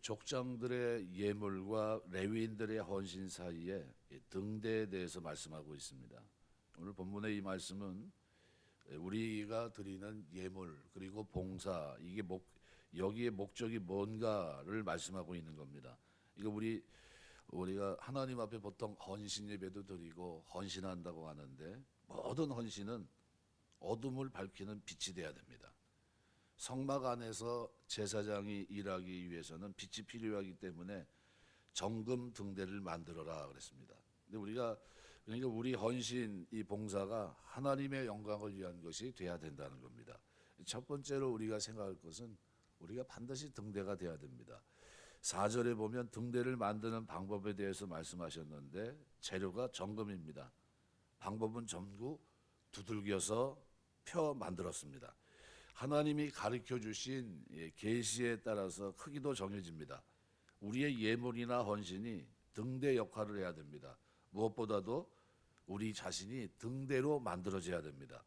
족장들의 예물과 레위인들의 헌신 사이에 등대에 대해서 말씀하고 있습니다. 오늘 본문의 이 말씀은 우리가 드리는 예물 그리고 봉사 이게 여기에 목적이 뭔가를 말씀하고 있는 겁니다. 이거 우리가 하나님 앞에 보통 헌신 예배도 드리고 헌신한다고 하는데 모든 헌신은 어둠을 밝히는 빛이 돼야 됩니다. 성막 안에서 제사장이 일하기 위해서는 빛이 필요하기 때문에 정금 등대를 만들어라 그랬습니다. 근데 그러니까 우리 헌신 이 봉사가 하나님의 영광을 위한 것이 돼야 된다는 겁니다. 첫 번째로 우리가 생각할 것은 우리가 반드시 등대가 돼야 됩니다. 4절에 보면 등대를 만드는 방법에 대해서 말씀하셨는데 재료가 정금입니다. 방법은 전부 두들겨서 펴 만들었습니다. 하나님이 가르쳐 주신 계시에 따라서 크기도 정해집니다. 우리의 예물이나 헌신이 등대 역할을 해야 됩니다. 무엇보다도 우리 자신이 등대로 만들어져야 됩니다.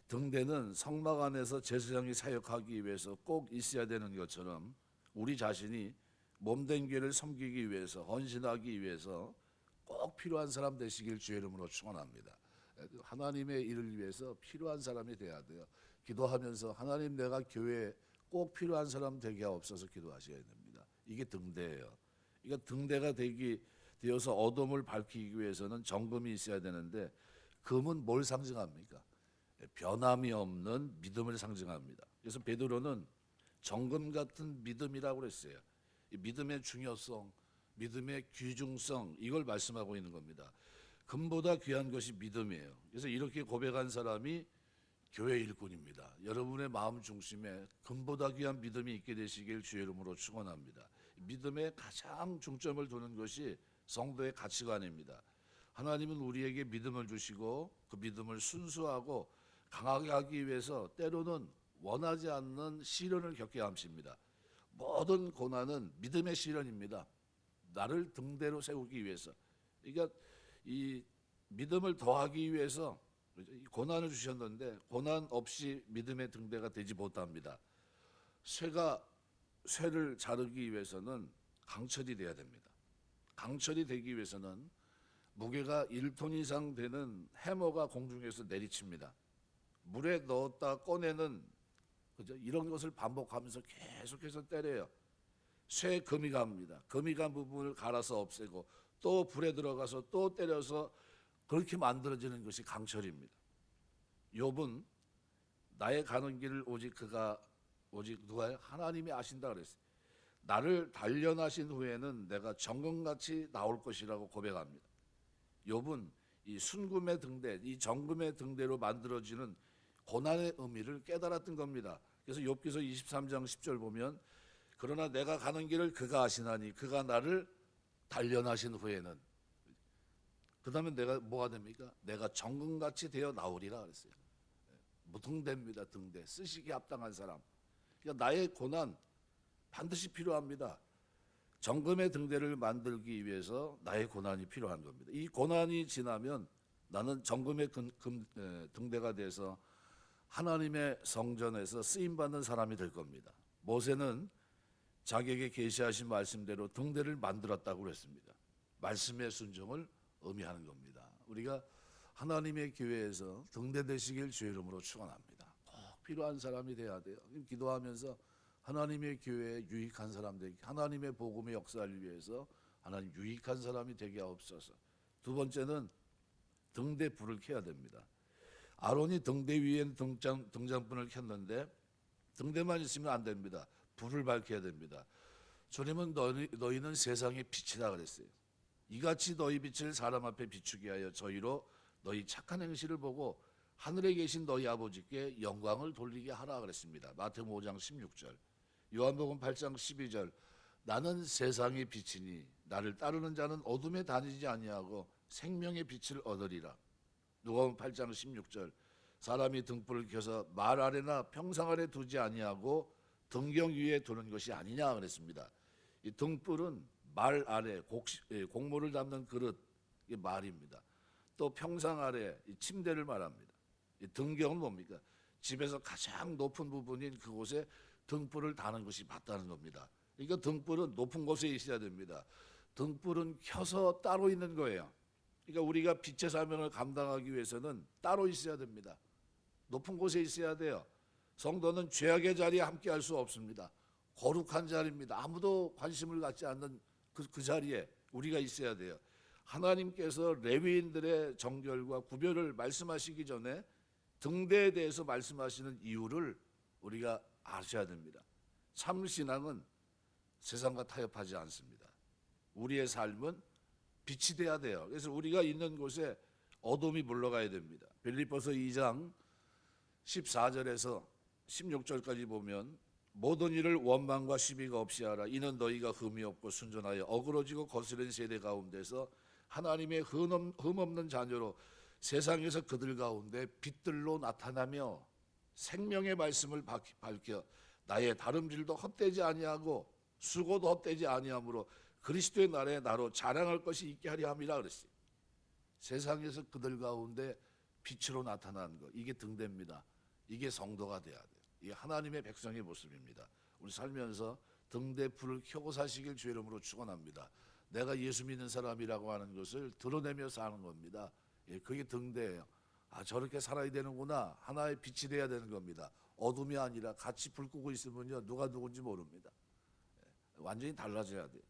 등대는 성막 안에서 제사장이 사역하기 위해서 꼭 있어야 되는 것처럼 우리 자신이 몸된 교회를 섬기기 위해서 헌신하기 위해서 꼭 필요한 사람 되시길 주의 이름으로 축원합니다. 하나님의 일을 위해서 필요한 사람이 돼야 돼요. 기도하면서 하나님 내가 교회에 꼭 필요한 사람 되게 하옵소서 기도하셔야 됩니다. 이게 등대예요. 그러니까 등대가 되어서 어둠을 밝히기 위해서는 정금이 있어야 되는데 금은 뭘 상징합니까? 변함이 없는 믿음을 상징합니다. 그래서 베드로는 정금 같은 믿음이라고 그랬어요. 이 믿음의 중요성, 믿음의 귀중성 이걸 말씀하고 있는 겁니다. 금보다 귀한 것이 믿음이에요. 그래서 이렇게 고백한 사람이 교회 일꾼입니다. 여러분의 마음 중심에 금보다 귀한 믿음이 있게 되시길 주의 이름으로 축원합니다. 믿음에 가장 중점을 두는 것이 성도의 가치관입니다. 하나님은 우리에게 믿음을 주시고 그 믿음을 순수하고 강하게 하기 위해서 때로는 원하지 않는 시련을 겪게 하십니다. 모든 고난은 믿음의 시련입니다. 나를 등대로 세우기 위해서. 그러니까 이 믿음을 더하기 위해서 고난을 주셨는데 고난 없이 믿음의 등대가 되지 못합니다. 쇠를 자르기 위해서는 강철이 돼야 됩니다. 강철이 되기 위해서는 무게가 1톤 이상 되는 해머가 공중에서 내리칩니다. 물에 넣었다 꺼내는 이런 것을 반복하면서 계속해서 때려요. 쇠 금이 갑니다. 금이 간 부분을 갈아서 없애고 또 불에 들어가서 또 때려서 그렇게 만들어지는 것이 강철입니다. 욥은 나의 가는 길을 오직 누가 하나님이 아신다 그랬어요. 나를 단련하신 후에는 내가 정금같이 나올 것이라고 고백합니다. 욥은 이 순금의 등대, 이 정금의 등대로 만들어지는 고난의 의미를 깨달았던 겁니다. 그래서 욥기서 23장 10절 보면 그러나 내가 가는 길을 그가 아시나니 그가 나를 단련하신 후에는 그 다음에 내가 뭐가 됩니까? 내가 정금같이 되어 나오리라 그랬어요. 등대입니다. 등대. 쓰시기에 합당한 사람. 그러니까 나의 고난 반드시 필요합니다. 정금의 등대를 만들기 위해서 나의 고난이 필요한 겁니다. 이 고난이 지나면 나는 정금의 등대가 돼서 하나님의 성전에서 쓰임받는 사람이 될 겁니다. 모세는 자기에게 계시하신 말씀대로 등대를 만들었다고 그랬습니다. 말씀의 순종을 의미하는 겁니다. 우리가 하나님의 교회에서 등대 되시길 주의 이름으로 축원합니다. 꼭 필요한 사람이 돼야 돼요. 기도하면서 하나님의 교회에 유익한 사람 되기, 하나님의 복음의 역사를 위해서 하나님 유익한 사람이 되게 하옵소서. 두 번째는 등대 불을 켜야 됩니다. 아론이 등대 위에 등잔불을 켰는데 등대만 있으면 안 됩니다. 불을 밝혀야 됩니다. 주님은 너희는 세상의 빛이다 그랬어요. 이같이 너희 빛을 사람 앞에 비추게 하여 저희로 너희 착한 행실을 보고 하늘에 계신 너희 아버지께 영광을 돌리게 하라 그랬습니다. 마태복음 5장 16절, 요한복음 8장 12절. 나는 세상의 빛이니 나를 따르는 자는 어둠에 다니지 아니하고 생명의 빛을 얻으리라. 누가복음 8장 16절. 사람이 등불을 켜서 말 아래나 평상 아래 두지 아니하고 등경 위에 두는 것이 아니냐 그랬습니다. 이 등불은 말 아래 곡물을 담는 그릇, 이게 말입니다. 또 평상 아래 이 침대를 말합니다. 이 등경은 뭡니까? 집에서 가장 높은 부분인 그곳에 등불을 다는 것이 맞다는 겁니다. 그러니까 등불은 높은 곳에 있어야 됩니다. 등불은 켜서 따로 있는 거예요. 그러니까 우리가 빛의 사명을 감당하기 위해서는 따로 있어야 됩니다. 높은 곳에 있어야 돼요. 성도는 죄악의 자리에 함께 할 수 없습니다. 거룩한 자리입니다. 아무도 관심을 갖지 않는 그 자리에 우리가 있어야 돼요. 하나님께서 레위인들의 정결과 구별을 말씀하시기 전에 등대에 대해서 말씀하시는 이유를 우리가 아셔야 됩니다. 참 신앙은 세상과 타협하지 않습니다. 우리의 삶은 빛이 돼야 돼요. 그래서 우리가 있는 곳에 어둠이 물러가야 됩니다. 빌립보서 2장 14절에서 16절까지 보면 모든 일을 원망과 시비가 없이 하라. 이는 너희가 흠이 없고 순전하여 어그러지고 거스른 세대 가운데서 하나님의 흠없는 자녀로 세상에서 그들 가운데 빛들로 나타나며 생명의 말씀을 밝혀 나의 다름질도 헛되지 아니하고 수고도 헛되지 아니하므로 그리스도의 날에 나로 자랑할 것이 있게 하려 함이라 그랬어요. 세상에서 그들 가운데 빛으로 나타나는 것, 이게 등대입니다. 이게 성도가 돼야 돼요. 이게 하나님의 백성의 모습입니다. 우리 살면서 등대 불을 켜고 사시길 주의 이름으로 축원합니다. 내가 예수 믿는 사람이라고 하는 것을 드러내며 사는 겁니다. 예, 그게 등대예요. 아, 저렇게 살아야 되는구나. 하나의 빛이 돼야 되는 겁니다. 어둠이 아니라 같이 불 끄고 있으면요, 누가 누군지 모릅니다. 예, 완전히 달라져야 돼요.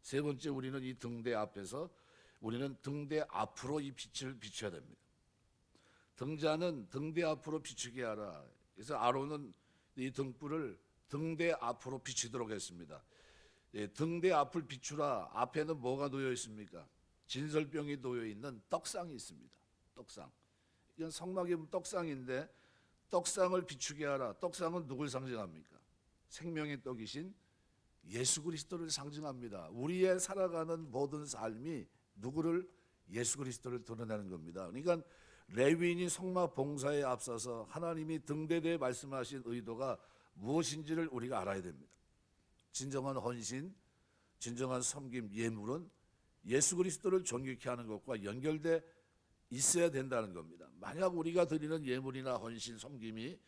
세 번째, 우리는 이 등대 앞에서 우리는 등대 앞으로 이 빛을 비춰야 됩니다. 등자는 등대 앞으로 비추게 하라. 그래서 아론은 이 등불을 등대 앞으로 비추도록 했습니다. 예, 등대 앞을 비추라. 앞에는 뭐가 놓여 있습니까? 진설병이 놓여 있는 떡상이 있습니다. 떡상. 이건 성막에 보면 떡상인데 떡상을 비추게 하라. 떡상은 누굴 상징합니까? 생명의 떡이신 예수 그리스도를 상징합니다. 우리의 살아가는 모든 삶이 누구를? 예수 그리스도를 드러내는 겁니다. 그러니까 레위인이 성막 봉사에 앞서서 하나님이 등대대에 말씀하신 의도가 무엇인지를 우리가 알아야 됩니다. 진정한 헌신, 진정한 섬김, 예물은 예수 그리스도를 존귀케 하는 것과 연결돼 있어야 된다는 겁니다. 만약 우리가 드리는 예물이나 헌신, 섬김이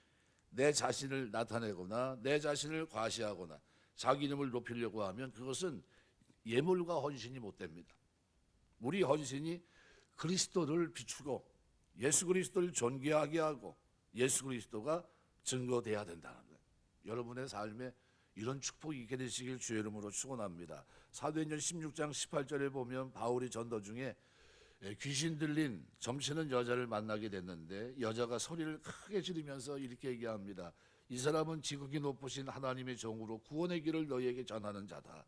내 자신을 나타내거나 내 자신을 과시하거나 자기 이름을 높이려고 하면 그것은 예물과 헌신이 못 됩니다. 우리 헌신이 그리스도를 비추고 예수 그리스도를 존귀하게 하고 예수 그리스도가 증거돼야 된다는 거예요. 여러분의 삶에 이런 축복이 있게 되시길 주의 이름으로 축원합니다. 사도행전 16장 18절에 보면 바울이 전도 중에 귀신 들린 점치는 여자를 만나게 됐는데 여자가 소리를 크게 지르면서 이렇게 얘기합니다. 이 사람은 지극히 높으신 하나님의 종으로 구원의 길을 너희에게 전하는 자다.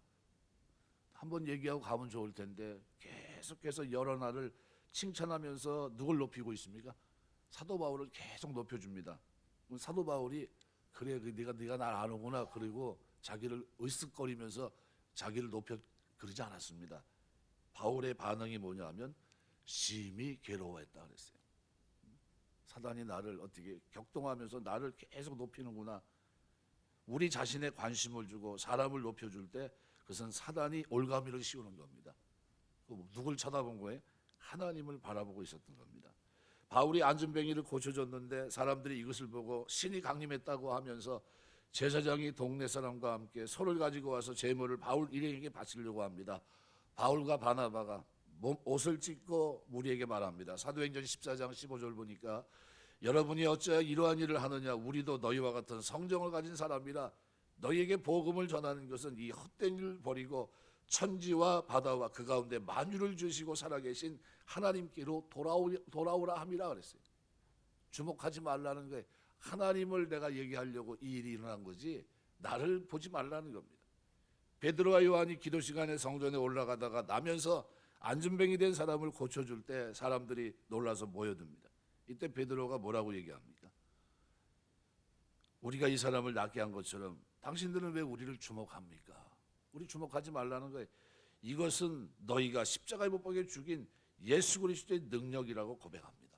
한번 얘기하고 가면 좋을 텐데 계속해서 여러 날을 칭찬하면서 누굴 높이고 있습니까? 사도 바울을 계속 높여줍니다. 사도 바울이 그래, 네가 날 아는구나. 그리고 자기를 으쓱거리면서 자기를 높여 그러지 않았습니다. 바울의 반응이 뭐냐면 심히 괴로워했다 그랬어요. 사단이 나를 어떻게 격동하면서 나를 계속 높이는구나. 우리 자신에 관심을 주고 사람을 높여줄 때 그것은 사단이 올가미를 씌우는 겁니다. 누굴 쳐다본 거예요? 하나님을 바라보고 있었던 겁니다. 바울이 안전뱅이를 고쳐줬는데 사람들이 이것을 보고 신이 강림했다고 하면서 제사장이 동네 사람과 함께 소를 가지고 와서 제물을 바울 일행에게 바치려고 합니다. 바울과 바나바가 옷을 찢고 무리에게 말합니다. 사도행전 14장 15절 보니까 여러분이 어찌하여 이러한 일을 하느냐? 우리도 너희와 같은 성정을 가진 사람이라 너희에게 복음을 전하는 것은 이 헛된 일을 버리고 천지와 바다와 그 가운데 만유를 주시고 살아계신 하나님께로 돌아오라 함이라 그랬어요. 주목하지 말라는 거예요. 하나님을 내가 얘기하려고 이 일이 일어난 거지 나를 보지 말라는 겁니다. 베드로와 요한이 기도 시간에 성전에 올라가다가 나면서 안전뱅이 된 사람을 고쳐줄 때 사람들이 놀라서 모여듭니다. 이때 베드로가 뭐라고 얘기합니까? 우리가 이 사람을 낫게 한 것처럼 당신들은 왜 우리를 주목합니까? 우리 주목하지 말라는 거예요. 이것은 너희가 십자가에 못 박혀 죽인 예수 그리스도의 능력이라고 고백합니다.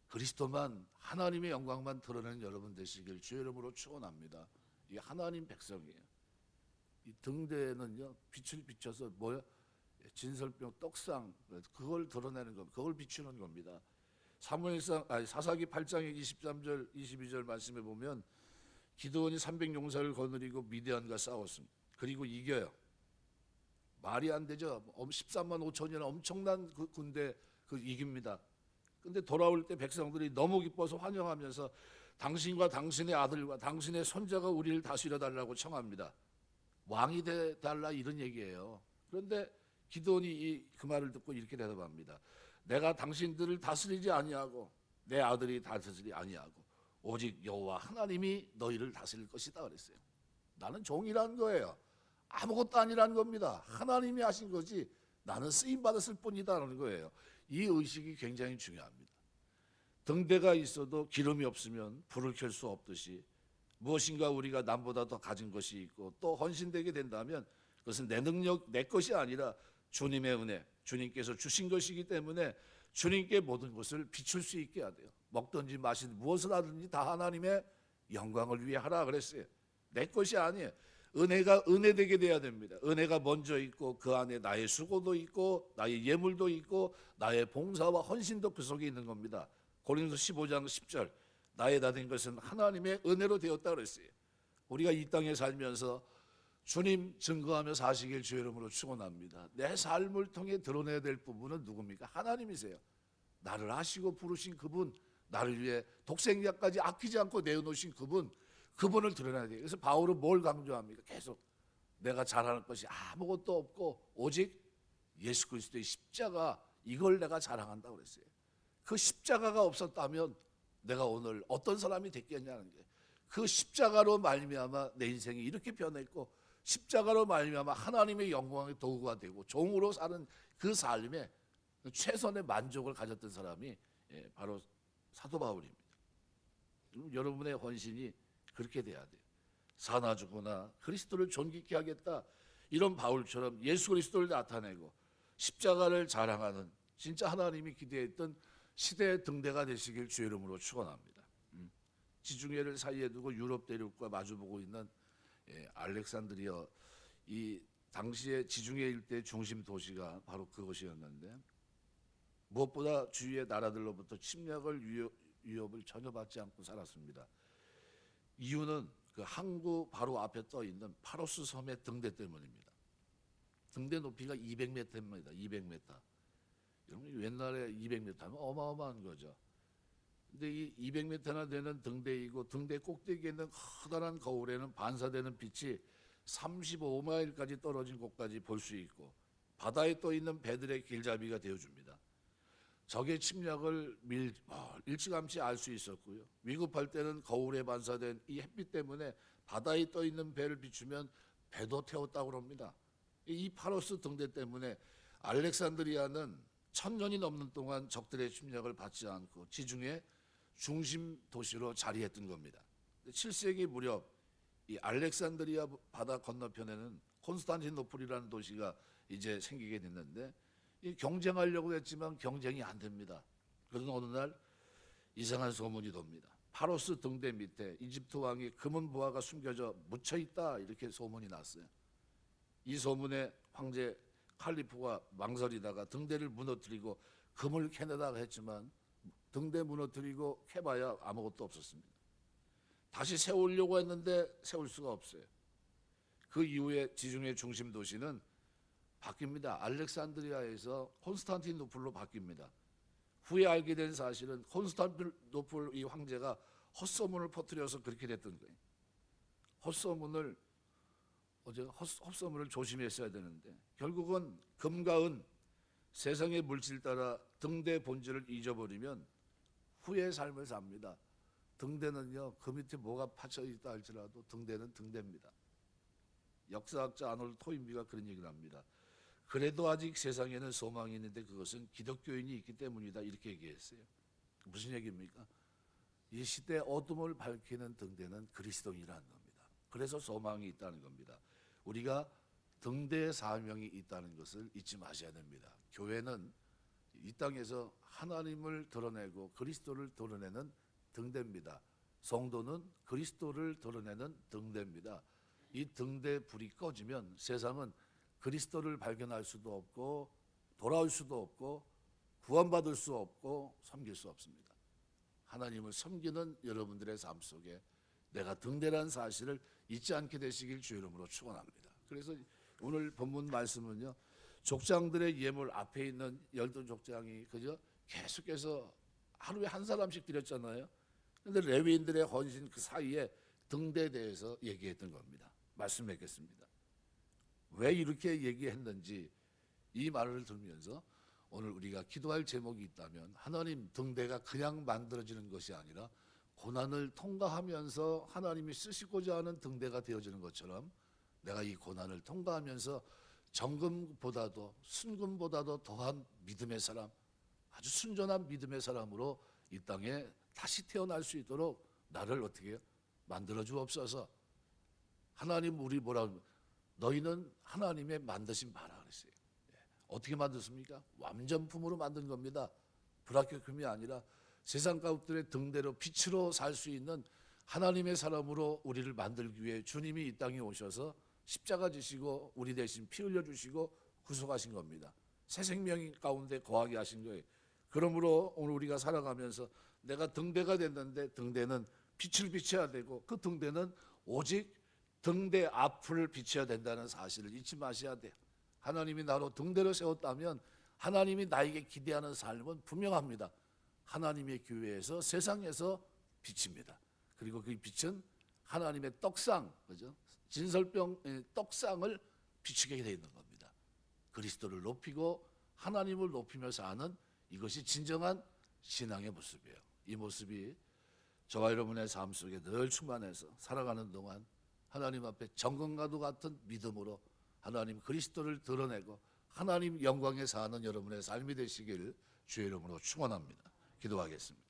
그리스도만 하나님의 영광만 드러내는 여러분 되시길 주의 이름으로 축원합니다. 이 하나님 백성이에요. 이 등대는요 빛을 비춰서 뭐야? 진설병 떡상 그걸 드러내는 겁니다. 그걸 비추는 겁니다. 사사기 8장 23절 22절 말씀에 보면 기드온이 300용사를 거느리고 미디안과 싸웠습니다. 그리고 이겨요. 말이 안 되죠. 13만 5천이라는 엄청난 그 군대 이깁니다. 근데 돌아올 때 백성들이 너무 기뻐서 환영하면서 당신과 당신의 아들과 당신의 손자가 우리를 다스려 달라고 청합니다. 왕이 돼 달라 이런 얘기예요. 그런데 기드온이 그 말을 듣고 이렇게 대답합니다. 내가 당신들을 다스리지 아니하고 내 아들이 다스리지 아니하고 오직 여호와 하나님이 너희를 다스릴 것이다 그랬어요. 나는 종이란 거예요. 아무것도 아니라는 겁니다. 하나님이 하신 거지 나는 쓰임 받았을 뿐이다라는 거예요. 이 의식이 굉장히 중요합니다. 등대가 있어도 기름이 없으면 불을 켤 수 없듯이 무엇인가 우리가 남보다 더 가진 것이 있고 또 헌신되게 된다면 그것은 내 능력, 내 것이 아니라 주님의 은혜, 주님께서 주신 것이기 때문에 주님께 모든 것을 비출 수 있게 해야 돼요. 먹든지 마시든지 무엇을 하든지 다 하나님의 영광을 위해 하라 그랬어요. 내 것이 아니에요. 은혜가 은혜되게 돼야 됩니다. 은혜가 먼저 있고 그 안에 나의 수고도 있고 나의 예물도 있고 나의 봉사와 헌신도 그 속에 있는 겁니다. 고린도서 15장 10절 나의 다 된 것은 하나님의 은혜로 되었다 그랬어요. 우리가 이 땅에 살면서 주님 증거하며 사시길 주의 이름으로 축원합니다. 내 삶을 통해 드러내야 될 부분은 누굽니까? 하나님이세요. 나를 아시고 부르신 그분, 나를 위해 독생자까지 아끼지 않고 내어놓으신 그분을 드러내야 돼요. 그래서 바울은 뭘 강조합니까? 계속 내가 잘하는 것이 아무것도 없고 오직 예수 그리스도의 십자가 이걸 내가 자랑한다고 그랬어요. 그 십자가가 없었다면 내가 오늘 어떤 사람이 됐겠냐는 게 그 십자가로 말미암아 내 인생이 이렇게 변했고 십자가로 말미암아 하나님의 영광의 도구가 되고 종으로 사는 그 삶에 최선의 만족을 가졌던 사람이 바로 사도 바울입니다. 여러분의 헌신이 그렇게 돼야 돼요. 사나 죽으나 그리스도를 존귀케 하겠다 이런 바울처럼 예수 그리스도를 나타내고 십자가를 자랑하는 진짜 하나님이 기대했던 시대의 등대가 되시길 주의 이름으로 축원합니다. 지중해를 사이에 두고 유럽 대륙과 마주보고 있는 알렉산드리아 이 당시의 지중해 일대 중심 도시가 바로 그것이었는데 무엇보다 주위의 나라들로부터 침략을 위협을 전혀 받지 않고 살았습니다. 이유는 그 항구 바로 앞에 떠 있는 파로스 섬의 등대 때문입니다. 등대 높이가 200m입니다. 200m. 여러분 옛날에 200m 하면 어마어마한 거죠. 근데 이 200m나 되는 등대이고 등대 꼭대기에 있는 커다란 거울에는 반사되는 빛이 35마일까지 떨어진 곳까지 볼 수 있고 바다에 떠 있는 배들의 길잡이가 되어줍니다. 적의 침략을 일찌감치 알 수 있었고요. 위급할 때는 거울에 반사된 이 햇빛 때문에 바다에 떠 있는 배를 비추면 배도 태웠다고 합니다. 이 파로스 등대 때문에 알렉산드리아는 1000년이 넘는 동안 적들의 침략을 받지 않고 지중해 중심 도시로 자리했던 겁니다. 7세기 무렵 이 알렉산드리아 바다 건너편에는 콘스탄티노플이라는 도시가 이제 생기게 됐는데 이 경쟁하려고 했지만 경쟁이 안 됩니다. 그러던 어느 날 이상한 소문이 돕니다. 파로스 등대 밑에 이집트 왕이 금은 보화가 숨겨져 묻혀 있다 이렇게 소문이 났어요. 이 소문에 황제 칼리프가 망설이다가 등대를 무너뜨리고 금을 캐내다가 했지만 등대 무너뜨리고 캐봐야 아무것도 없었습니다. 다시 세우려고 했는데 세울 수가 없어요. 그 이후에 지중해 중심 도시는 바뀝니다. 알렉산드리아에서 콘스탄티노플로 바뀝니다. 후에 알게 된 사실은 콘스탄티노플 이 황제가 헛소문을 퍼뜨려서 그렇게 됐던 거예요. 헛소문을 조심했어야 되는데 결국은 금과 은 세상의 물질 따라 등대 본질을 잊어버리면 후의 삶을 삽니다. 등대는요 그 밑에 뭐가 파져 있다 할지라도 등대는 등대입니다. 역사학자 아놀드 토인비가 그런 얘기를 합니다. 그래도 아직 세상에는 소망이 있는데 그것은 기독교인이 있기 때문이다 이렇게 얘기했어요. 무슨 얘기입니까? 이 시대 어둠을 밝히는 등대는 그리스도인이라는 겁니다. 그래서 소망이 있다는 겁니다. 우리가 등대의 사명이 있다는 것을 잊지 마셔야 됩니다. 교회는 이 땅에서 하나님을 드러내고 그리스도를 드러내는 등대입니다. 성도는 그리스도를 드러내는 등대입니다. 이 등대 불이 꺼지면 세상은 그리스도를 발견할 수도 없고 돌아올 수도 없고 구원받을 수 없고 섬길 수 없습니다. 하나님을 섬기는 여러분들의 삶 속에 내가 등대라는 사실을 잊지 않게 되시길 주의 이름으로 축원합니다. 그래서 오늘 본문 말씀은요, 족장들의 예물 앞에 있는 12족장이 그저 계속해서 하루에 한 사람씩 드렸잖아요. 그런데 레위인들의 헌신 그 사이에 등대에 대해서 얘기했던 겁니다. 말씀 맺겠습니다. 왜 이렇게 얘기했는지 이 말을 들으면서 오늘 우리가 기도할 제목이 있다면, 하나님 등대가 그냥 만들어지는 것이 아니라 고난을 통과하면서 하나님이 쓰시고자 하는 등대가 되어지는 것처럼, 내가 이 고난을 통과하면서 정금보다도 순금보다도 더한 믿음의 사람, 아주 순전한 믿음의 사람으로 이 땅에 다시 태어날 수 있도록 나를 어떻게 만들어 주옵소서. 하나님 우리 뭐라 그러면, 너희는 하나님의 만드신 바라 그랬어요. 어떻게 만들었습니까? 완전품으로 만든 겁니다. 불합격품이 아니라 세상 가운데 등대로 빛으로 살 수 있는 하나님의 사람으로 우리를 만들기 위해 주님이 이 땅에 오셔서 십자가 지시고 우리 대신 피 흘려 주시고 구속하신 겁니다. 새 생명 가운데 거하게 하신 거예요. 그러므로 오늘 우리가 살아가면서 내가 등대가 됐는데, 등대는 빛을 비춰야 되고 그 등대는 오직 등대 앞을 비춰야 된다는 사실을 잊지 마셔야 돼요. 하나님이 나로 등대를 세웠다면 하나님이 나에게 기대하는 삶은 분명합니다. 하나님의 교회에서, 세상에서 빛입니다. 그리고 그 빛은 하나님의 떡상, 그죠? 진설병 떡상을 비추게 되어 있는 겁니다. 그리스도를 높이고 하나님을 높이며 사는, 이것이 진정한 신앙의 모습이에요. 이 모습이 저와 여러분의 삶 속에 늘 충만해서 살아가는 동안 하나님 앞에 정금과도 같은 믿음으로 하나님 그리스도를 드러내고 하나님 영광에 사는 여러분의 삶이 되시길 주의 이름으로 축원합니다. 기도하겠습니다.